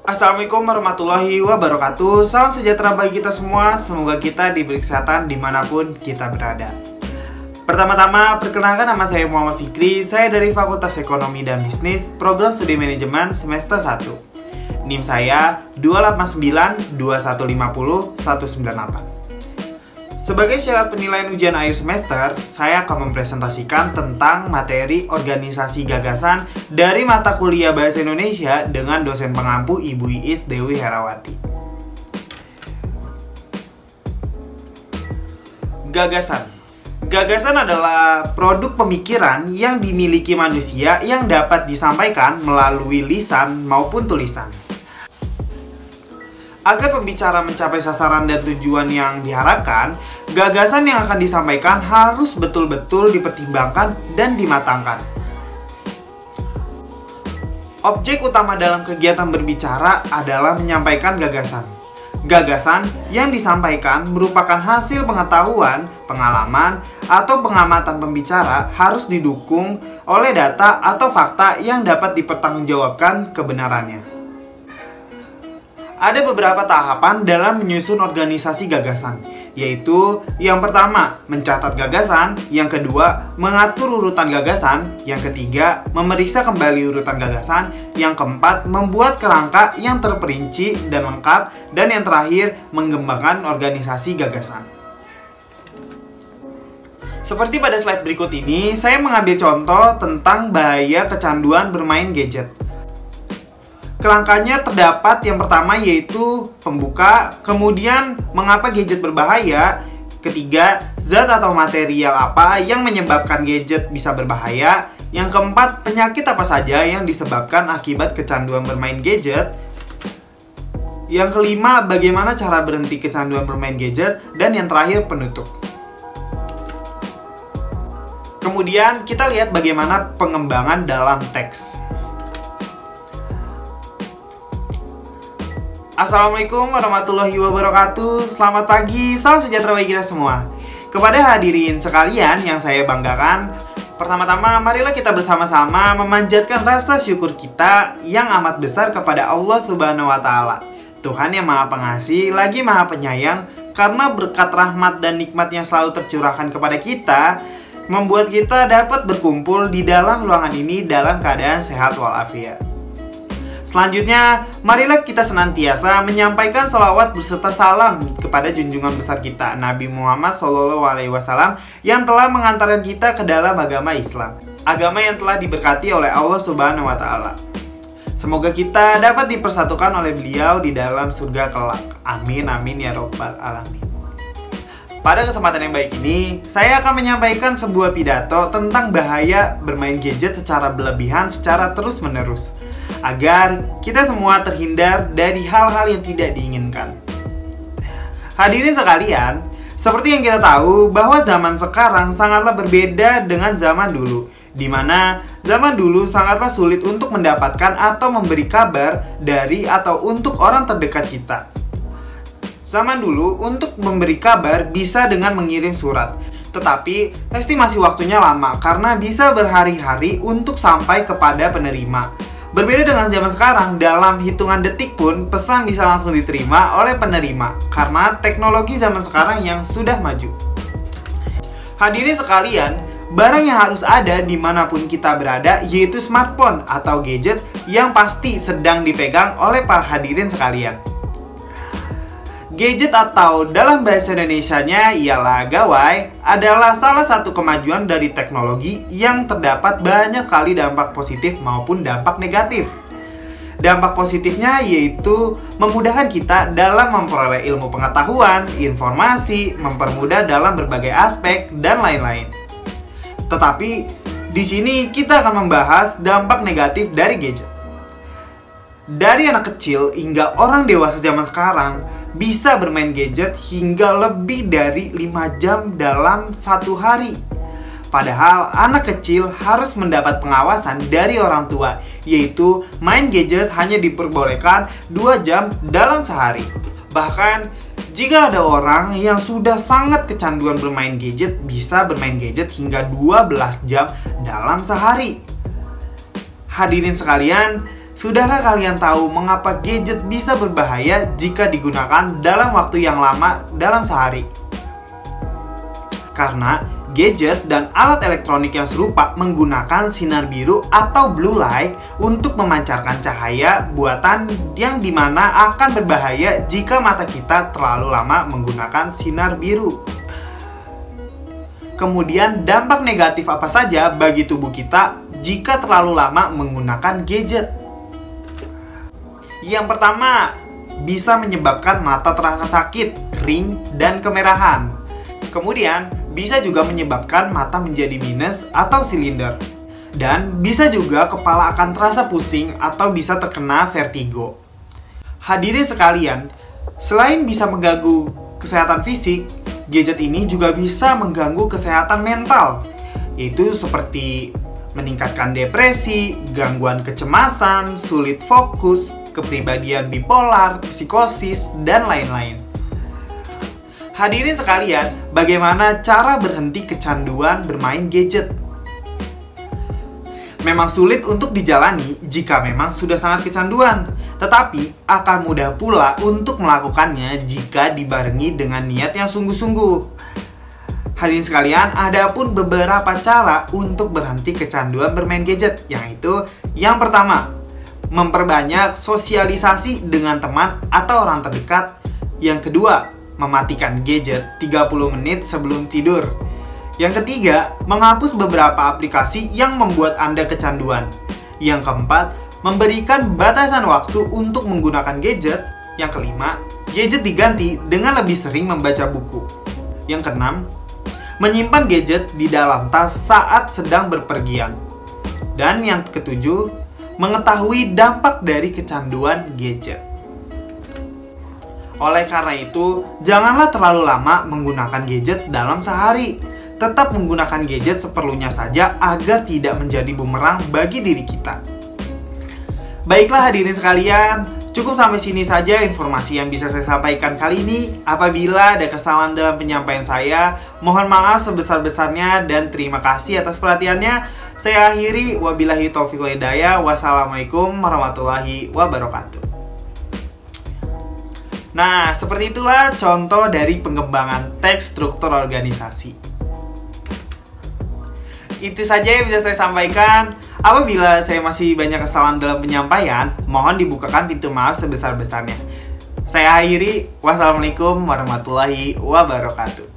Assalamualaikum warahmatullahi wabarakatuh. Salam sejahtera bagi kita semua. Semoga kita diberi kesehatan dimanapun kita berada. Pertama-tama, perkenalkan nama saya Muhammad Fikri. Saya dari Fakultas Ekonomi dan Bisnis, Program Studi Manajemen semester 1. NIM saya 289 2150 198. Sebagai syarat penilaian ujian akhir semester, saya akan mempresentasikan tentang materi organisasi gagasan dari mata kuliah Bahasa Indonesia dengan dosen pengampu Ibu Iis Dewi Herawati. Gagasan. Gagasan adalah produk pemikiran yang dimiliki manusia yang dapat disampaikan melalui lisan maupun tulisan. Agar pembicara mencapai sasaran dan tujuan yang diharapkan, gagasan yang akan disampaikan harus betul-betul dipertimbangkan dan dimatangkan. Objek utama dalam kegiatan berbicara adalah menyampaikan gagasan. Gagasan yang disampaikan merupakan hasil pengetahuan, pengalaman, atau pengamatan pembicara harus didukung oleh data atau fakta yang dapat dipertanggungjawabkan kebenarannya. Ada beberapa tahapan dalam menyusun organisasi gagasan, yaitu yang pertama, mencatat gagasan, yang kedua, mengatur urutan gagasan, yang ketiga, memeriksa kembali urutan gagasan, yang keempat, membuat kerangka yang terperinci dan lengkap, dan yang terakhir, mengembangkan organisasi gagasan. Seperti pada slide berikut ini, saya mengambil contoh tentang bahaya kecanduan bermain gadget. Kerangkanya terdapat yang pertama yaitu pembuka, kemudian mengapa gadget berbahaya, ketiga zat atau material apa yang menyebabkan gadget bisa berbahaya, yang keempat penyakit apa saja yang disebabkan akibat kecanduan bermain gadget, yang kelima bagaimana cara berhenti kecanduan bermain gadget, dan yang terakhir penutup. Kemudian kita lihat bagaimana pengembangan dalam teks. Assalamualaikum warahmatullahi wabarakatuh. Selamat pagi, salam sejahtera bagi kita semua. Kepada hadirin sekalian yang saya banggakan, pertama-tama marilah kita bersama-sama memanjatkan rasa syukur kita yang amat besar kepada Allah Subhanahu wa Ta'ala, Tuhan yang Maha Pengasih lagi Maha Penyayang, karena berkat rahmat dan nikmat yang selalu tercurahkan kepada kita membuat kita dapat berkumpul di dalam ruangan ini dalam keadaan sehat walafiat. Selanjutnya, marilah kita senantiasa menyampaikan salawat beserta salam kepada junjungan besar kita, Nabi Muhammad SAW, yang telah mengantarkan kita ke dalam agama Islam, agama yang telah diberkati oleh Allah Subhanahu wa Ta'ala. Semoga kita dapat dipersatukan oleh beliau di dalam surga kelak. Amin, amin ya robbal alamin. Pada kesempatan yang baik ini, saya akan menyampaikan sebuah pidato tentang bahaya bermain gadget secara berlebihan secara terus-menerus, agar kita semua terhindar dari hal-hal yang tidak diinginkan. Hadirin sekalian, seperti yang kita tahu bahwa zaman sekarang sangatlah berbeda dengan zaman dulu, di mana zaman dulu sangatlah sulit untuk mendapatkan atau memberi kabar dari atau untuk orang terdekat kita. Zaman dulu untuk memberi kabar bisa dengan mengirim surat, tetapi estimasi waktunya lama karena bisa berhari-hari untuk sampai kepada penerima. Berbeda dengan zaman sekarang, dalam hitungan detik pun pesan bisa langsung diterima oleh penerima karena teknologi zaman sekarang yang sudah maju. Hadirin sekalian, barang yang harus ada dimanapun kita berada yaitu smartphone atau gadget yang pasti sedang dipegang oleh para hadirin sekalian. Gadget atau dalam bahasa Indonesianya ialah gawai adalah salah satu kemajuan dari teknologi yang terdapat banyak kali dampak positif maupun dampak negatif. Dampak positifnya yaitu memudahkan kita dalam memperoleh ilmu pengetahuan, informasi, mempermudah dalam berbagai aspek, dan lain-lain. Tetapi di sini kita akan membahas dampak negatif dari gadget. Dari anak kecil hingga orang dewasa zaman sekarang bisa bermain gadget hingga lebih dari 5 jam dalam satu hari. Padahal anak kecil harus mendapat pengawasan dari orang tua, yaitu main gadget hanya diperbolehkan 2 jam dalam sehari. Bahkan jika ada orang yang sudah sangat kecanduan bermain gadget, bisa bermain gadget hingga 12 jam dalam sehari. Hadirin sekalian, Sudahkah kalian tahu mengapa gadget bisa berbahaya jika digunakan dalam waktu yang lama dalam sehari? Karena gadget dan alat elektronik yang serupa menggunakan sinar biru atau blue light untuk memancarkan cahaya buatan yang dimana akan berbahaya jika mata kita terlalu lama menggunakan sinar biru. Kemudian dampak negatif apa saja bagi tubuh kita jika terlalu lama menggunakan gadget? Yang pertama, bisa menyebabkan mata terasa sakit, kering, dan kemerahan. Kemudian, bisa juga menyebabkan mata menjadi minus atau silinder. Dan bisa juga kepala akan terasa pusing atau bisa terkena vertigo. Hadirin sekalian, selain bisa mengganggu kesehatan fisik, gadget ini juga bisa mengganggu kesehatan mental, yaitu seperti meningkatkan depresi, gangguan kecemasan, sulit fokus, kepribadian bipolar, psikosis, dan lain-lain. Hadirin sekalian, bagaimana cara berhenti kecanduan bermain gadget? Memang sulit untuk dijalani jika memang sudah sangat kecanduan, tetapi akan mudah pula untuk melakukannya jika dibarengi dengan niat yang sungguh-sungguh. Hadirin sekalian, ada pun beberapa cara untuk berhenti kecanduan bermain gadget, yaitu yang pertama, memperbanyak sosialisasi dengan teman atau orang terdekat. Yang kedua, mematikan gadget 30 menit sebelum tidur. Yang ketiga, menghapus beberapa aplikasi yang membuat Anda kecanduan. Yang keempat, memberikan batasan waktu untuk menggunakan gadget. Yang kelima, gadget diganti dengan lebih sering membaca buku. Yang keenam, menyimpan gadget di dalam tas saat sedang berpergian. Dan yang ketujuh, mengetahui dampak dari kecanduan gadget. Oleh karena itu, janganlah terlalu lama menggunakan gadget dalam sehari. Tetap menggunakan gadget seperlunya saja agar tidak menjadi bumerang bagi diri kita. Baiklah hadirin sekalian, cukup sampai sini saja informasi yang bisa saya sampaikan kali ini. Apabila ada kesalahan dalam penyampaian saya, mohon maaf sebesar-besarnya dan terima kasih atas perhatiannya. Saya akhiri, wabillahi taufiq wal hidayah. Wassalamualaikum warahmatullahi wabarakatuh. Nah, seperti itulah contoh dari pengembangan teks struktur organisasi. Itu saja yang bisa saya sampaikan. Apabila saya masih banyak kesalahan dalam penyampaian, mohon dibukakan pintu maaf sebesar-besarnya. Saya akhiri, wassalamualaikum warahmatullahi wabarakatuh.